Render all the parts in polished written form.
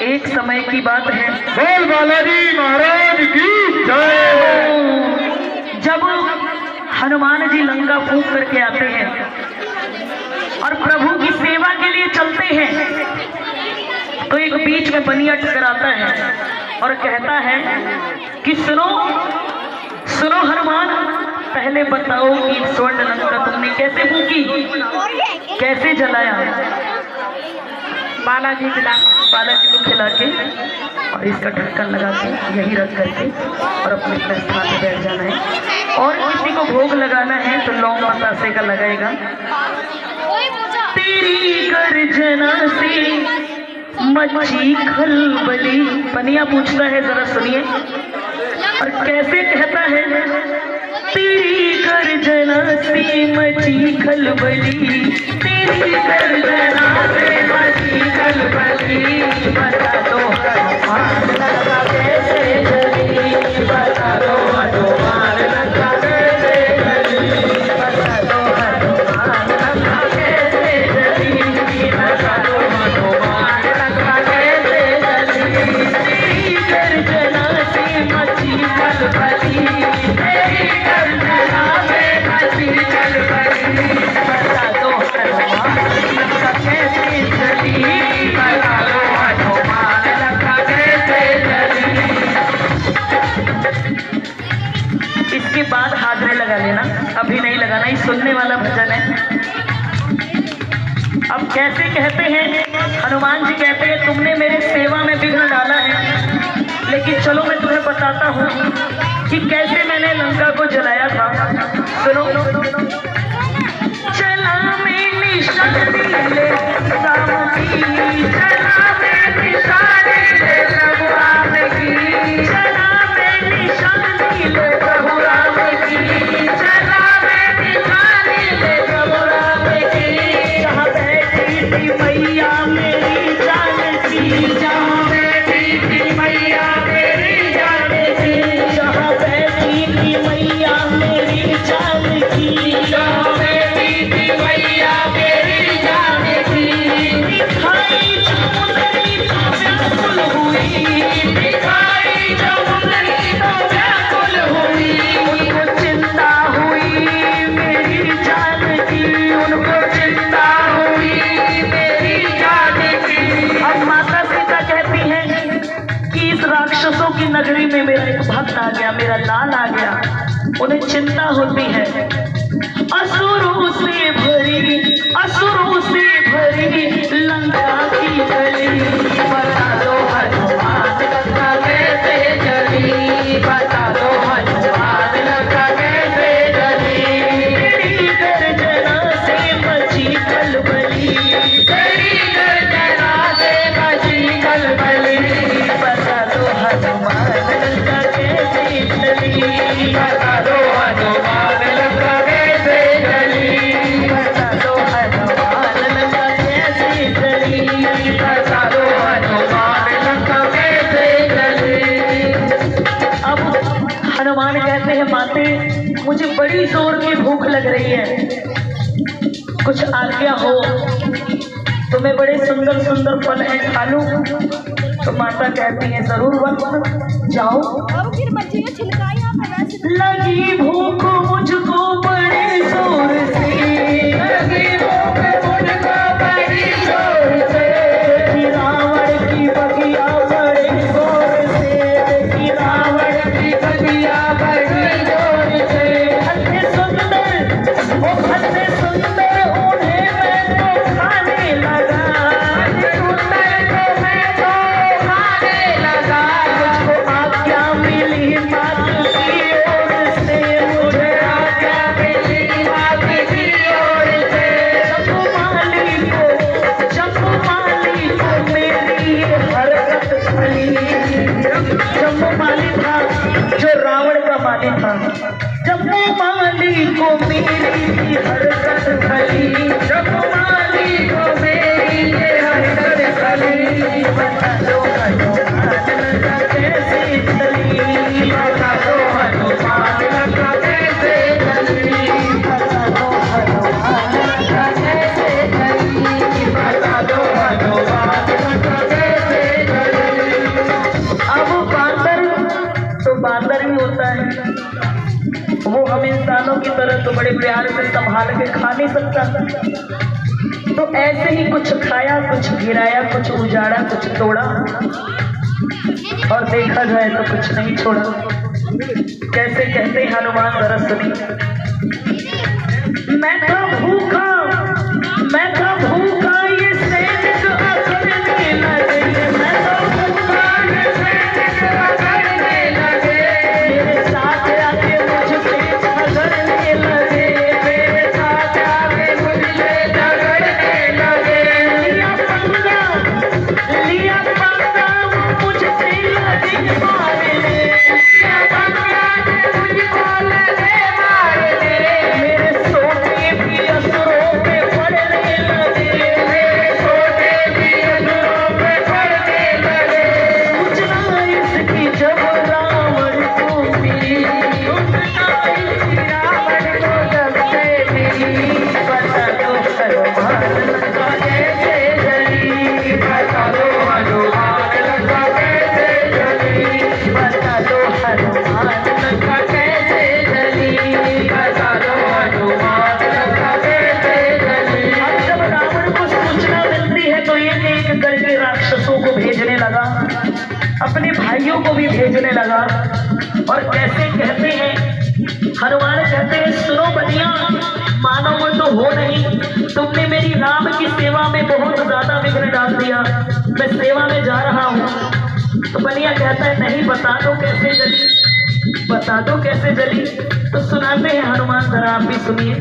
एक समय की बात है, बोल बालाजी महाराज की जय। जब हनुमान जी लंका फूंक करके आते हैं और प्रभु की सेवा के लिए चलते हैं, तो एक बीच में बनिया टकराता है और कहता है कि सुनो सुनो हनुमान, पहले बताओ कि स्वर्ण लंका तुमने कैसे फूंकी, कैसे जलाया। बालाजी को खिला के और इसका ढक्कन लगा के यही रख करके और अपने अपने स्थान पे बैठ जाना है। और किसी को भोग लगाना है तो लौंग बतासे का लगाएगा। तेरी गर्जना से मची खलबली, बनिया पूछता है, जरा सुनिए और कैसे कहता है। तेरी गर्जना से मची खलबली, तेरी गर्जना से मची खलबली, बता दो हनुमान लंका कैसे जली, बता दो हनुमान लंका कैसे जली, बता दो हनुमान लंका कैसे जली, बता दो हनुमान लंका कैसे जली। तेरी गर्जना से मची खलबली, तेरी गर्जना से मची खलबली, बता दो हनुमान लंका कैसे जली, बता दो हनुमान लंका कैसे जली। इसके बाद हाजरे लगा लेना, अभी नहीं लगाना, ये सुनने वाला भजन है। अब कैसे कहते हैं, हनुमान जी कहते हैं तुमने मेरे सेवा में विघ्न डाला है, लेकिन चलो मैं तुम्हें बताता हूँ कि कैसे मैंने लंका को जलाया था। सुनो, चला मैं निशानी ले राम की, चला मैं निशानी ले प्रभु राम की, चला मैं निशानी ले प्रभु राम की, चला मैं निशानी ले प्रभु राम की। जहाँ बैठी थी मैया मेरी जान की, जहाँ बैठी थी मैया मेरी जान की, जहाँ बैठी थी मैया मेरी जान की, जहाँ बैठी थी मैया मेरी जान की। दिखाई चमुंदरी तो व्याकुल हुई, दिखाई चमुंदरी तो व्याकुल हुई, उनको चिंता हुई मेरी जान की, उनको चिंता हुई मेरी जान की। अब माता सीता कहती हैं कि इस राक्षसों की नगरी में मेरा एक भक्त आ गया, मेरा लाल आ गया, उन्हें चिंता होती है। असुरों से भरी, असुरों से भरी लंका की गली, बता दो हनुमान लंका कैसे जली, बता दो हनुमान लंका कैसे जली। तेरी गर्जना से मची खलबली, तेरी गर्जना से मची खलबली, बता दो हनुमान लंका कैसे जली, बता दो हनुमान लंका कैसे जली, बता दो हनुमान लंका कैसे जली, बता दो हनुमान लंका कैसे जली। अब हनुमान कहते हैं माते मुझे बड़ी जोर की भूख लग रही है, कुछ आज्ञा हो, तुम्हें बड़े सुंदर सुंदर फल हैं, खा लूं। तो माता कहती है जरूर वन जाओ। लगी भूख मुझको बड़े जोर से, लगी भूख मुझको बड़ी जोर से, कि रावण की बगिया बड़े जोर से, कि रावण की बगिया बड़ी जोर से। हंसे सुंदर वो हंसे सुंदर उन्हें मैं तो खाने लगा, हंसे सुंदर को मैं तो खाने लगा। मुझको आज्ञा मिली मात की ओर से, मुझे आज्ञा मिली मात की ओर से। जम्बूमाली को मेरी हरकत खली, जम्बूमाली था जो रावण का माली था, जम्बूमाली को मेरी हरकत खली, जम्बूमाली को मेरी हरकत खली, बता दो हनुमान लंका कैसे चली, बता दो हनुमान लंका कैसे चली, बता दो हनुमान लंका कैसे चली, बता दो हनुमान लंका कैसे वो हम इंसानों की तरह तो बड़े प्यार से संभाल के खा नहीं सकता, तो ऐसे ही कुछ खाया, कुछ गिराया, कुछ उजाड़ा, कुछ तोड़ा, और देखा जाए तो कुछ नहीं छोड़ा। कैसे कहते हनुमान जरा सुनिए। मैं था भूखा, मैं था भूखा, ये सैनिक अकड़ने लगे, मैं था भूखा, ये सैनिक अकड़ने लगे, मेरे साथ आके मुझसे झगड़ने लगे, मेरे साथ आके मुझसे झगड़ने लगे। लिया पंगा मुझसे लगे मारने, लिया पंगा मुझको लगे मारने, मेरे सोने भी असुरों पे पड़ने लगे, मेरे सोने भी असुरों पे पड़ने लगे। सूचना इसकी जब रावण को मिली, सूचना इसकी रावण को जब से मिली, बता दो हनुमान लंका कैसे जली, बता दो हनुमान लंका कैसे जली, बता दो हनुमान लंका कैसे जली, बता दो हनुमान लंका कैसे जली। अब जब रावण को सूचना मिलती है तो एक एक करके राक्षसों को भेजने लगा, अपने भाइयों को भी भेजने लगा, और कैसे कहते हैं, हनुमान कहते हैं सुनो बनिया, मानव तो हो नहीं, तुमने मेरी राम की सेवा में बहुत ज्यादा विघ्न डाल दिया, मैं सेवा में जा रहा हूँ। तो बनिया कहता है नहीं, बता दो कैसे जली, बता दो कैसे जली। तो सुनाते हैं हनुमान, जरा आप भी सुनिए।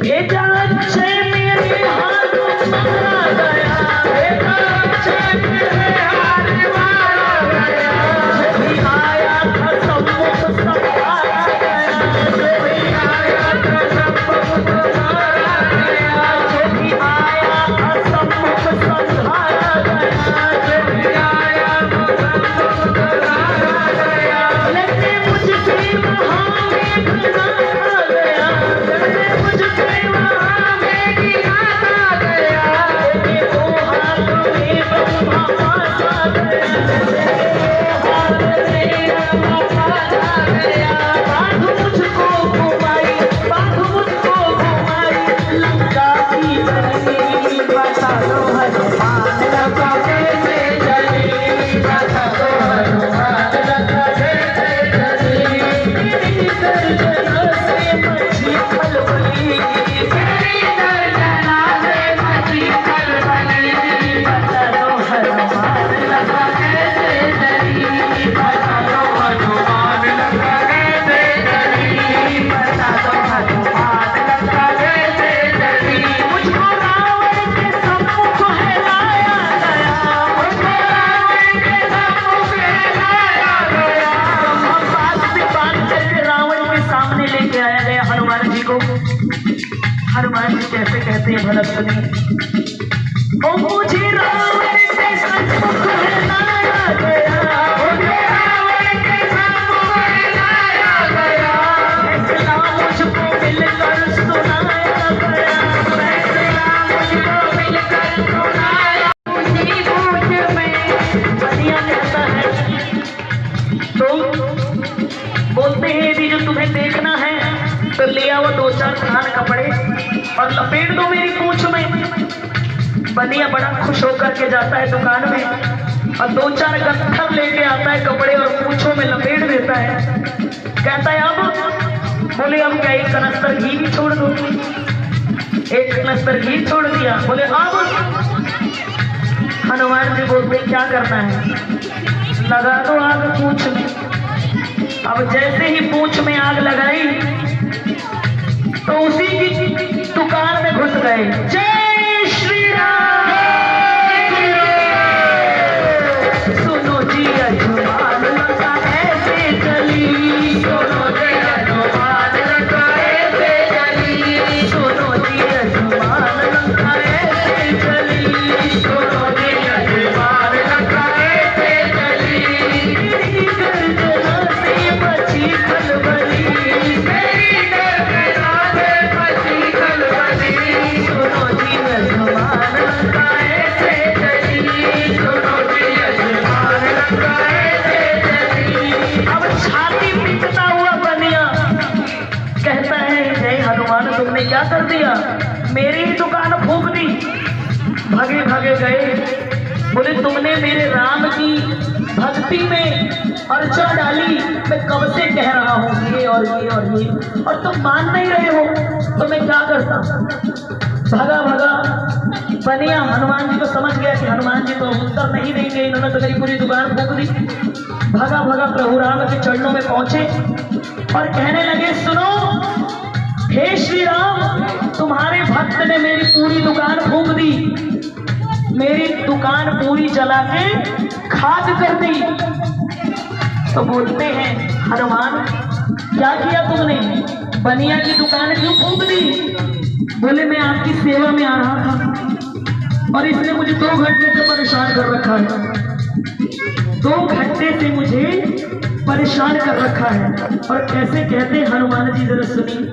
भेजा अक्षय मेरे हाथ मारा गया, भेजा अक्षय मेरे हाथ मारा गया, जब आया था सम्मुख संहारा गया, जब आया था सम्मुख संहारा गया, जब आया था सम्मुख संहारा गया, जब आया था सम्मुख संहारा गया, लगे मुझसे महावेग नाथा गया, लगे मुझसे महावेग नाथा गया, लगे दो हाथ में ब्रह्मा पासा गया, लगे दो हाथ में ब्रह्मा पासा गया, बांध मुझको घुमाई, बांध मुझको घुमाई, लंका की जली, बता दो हनुमान लंका कैसे जली, बता दो हनुमान लंका कैसे जली। मेरी गर्जना से मची खलबली, मेरी गर्जना से मची खलबली, बता दो हनुमान लंका कैसे जली, बता दो हनुमान लंका कैसे जली, बता दो हनुमान लंका कैसे जली। मुझको रावण के सम्मुख हिलाया गया, मुझको रावण के सम्मुख हिलाया गया, हम पास से बांध करके रावण के सामने लेके आया गया हनुमान जी को। हनुमान जी कैसे कहते हैं भला सुनिए। ओ मुझे रावण के सम्मुख हिलाया गया, मुझे रावण के सम्मुख हिलाया गया, फैसला मुझको मिलकर सुनाया गया, फैसला मुझको मिलकर सुनाया, उसी बूझ में बनिया कहता है। तो बोलते हैं यदि जो तुम्हें देखना है तो ले आओ दो चार खान कपड़े और लपेट दो मेरी पूंछ में। बनिया बड़ा खुश होकर के जाता है दुकान में और दो चार गट्ठर लेके आता है कपड़े और पूंछों में लपेट देता है। कहता है अब, बोले अब क्या एक कनस्तर घी भी छोड़ दो, एक कनस्तर घी छोड़ दिया, बोले अब। हनुमान जी बोलते क्या करना है, लगा दो आग पूंछ में। अब जैसे ही पूंछ में आग लगाई तो उसी की दुकान में घुस गए। जय श्री राम। सुनो जी हनुमान लंका ऐसे चली, सुनो जी हनुमान लंका ऐसे चली, सुनो जी हनुमान लंका ऐसे चली, सुनो जी हनुमान लंका ऐसे चली। मेरी गर्जना से मची खलबली, मेरी गर्जना से मची खलबली, सुनो जी बोले तुमने मेरे राम की भक्ति में अर्चा डाली, मैं कब से कह रहा हूँ ये और ये और ये, और तुम मान नहीं रहे हो, तो मैं क्या करता। भगा भगा बनिया हनुमान जी को समझ गया कि हनुमान जी तो उत्तर नहीं देंगे, इन्होंने तो मेरी पूरी दुकान फूंक दी। भगा भगा प्रभु राम के चरणों में पहुंचे और कहने लगे, सुनो हे श्री राम, तुम्हारे भक्त ने मेरी पूरी दुकान फूंक दी, मेरी दुकान पूरी जला के खाक कर दी। तो बोलते हैं हनुमान क्या किया तुमने, बनिया की दुकान क्यों फूंक दी। बोले मैं आपकी सेवा में आ रहा था और इसने मुझे 2 घंटे से परेशान कर रखा है, 2 घंटे से मुझे परेशान कर रखा है। और कैसे कहते हैं हनुमान जी, जरा सुनिए,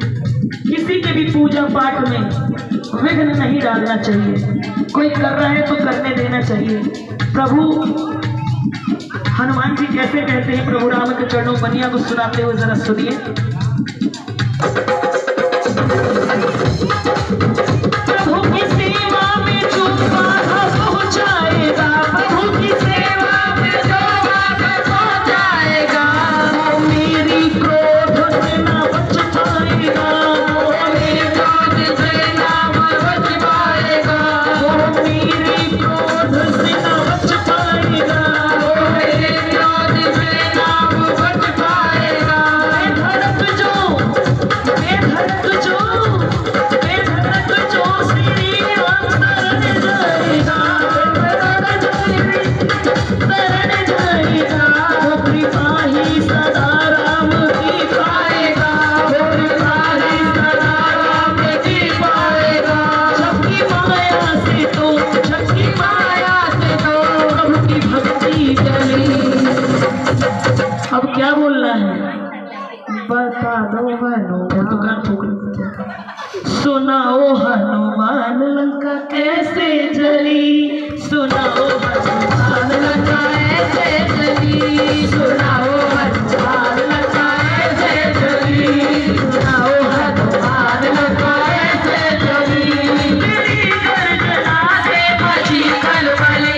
किसी के भी पूजा पाठ में विघ्न नहीं डालना चाहिए, कोई कर रहा है तो करने देना चाहिए। प्रभु हनुमान जी कैसे कहते हैं प्रभु राम के चरणों बनिया को सुनाते हुए, जरा सुनिए। प्रभु की सेवा में जो बाधा पहुंचाएगा, प्रभु की सेवा में जो बाधा पहुंचाएगा, वो मेरी क्रोध से ना बच पाएगा, वो मेरे क्रोध से ना बच पाएगा, वो मेरी क्रोध से ना बच पाएगा, वो मेरे क्रोध से ना बच पाएगा। धड़क जो श्री राम शरण जाएगा, शरण जाएगा, वो कृपा ही सदा राम की पाएगा, वो कृपा ही सदा राम की पाएगा। सबकी माया से तो, सबकी माया से तो प्रभु की भक्ति चली। अब क्या बोलना है, बता दो हनुमान, दुकान फूक सुनाओ हनुमान लंका कैसे जली, सुनाओ हनुमान लंका कैसे जली, सुनाओ हनुमान लंका कैसे जली, सुनाओ हनुमान लंका कैसे जली। तेरी गर्जना से मची खलबली,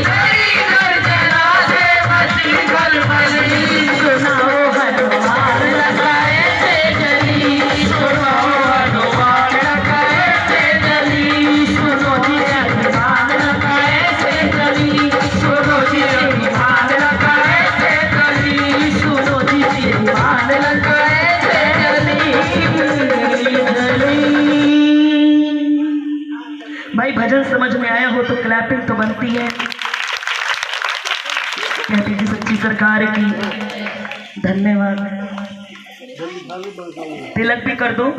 तेरी गर्जना से मची खलबली, सुनाओ हनुमान लंका कैसे जली, सुनाओ हनुमान लंका कैसे जली, सुनो जी हनुमान लंका कैसे जली, सुनो जी हनुमान लंका कैसे जली, सुनो जी हनुमान लंका कैसे जली। भाई भजन समझ में आया हो तो क्लैपिंग तो बनती है। कहती जी सच्ची सरकार की धन्यवाद। तिलक भी कर दो।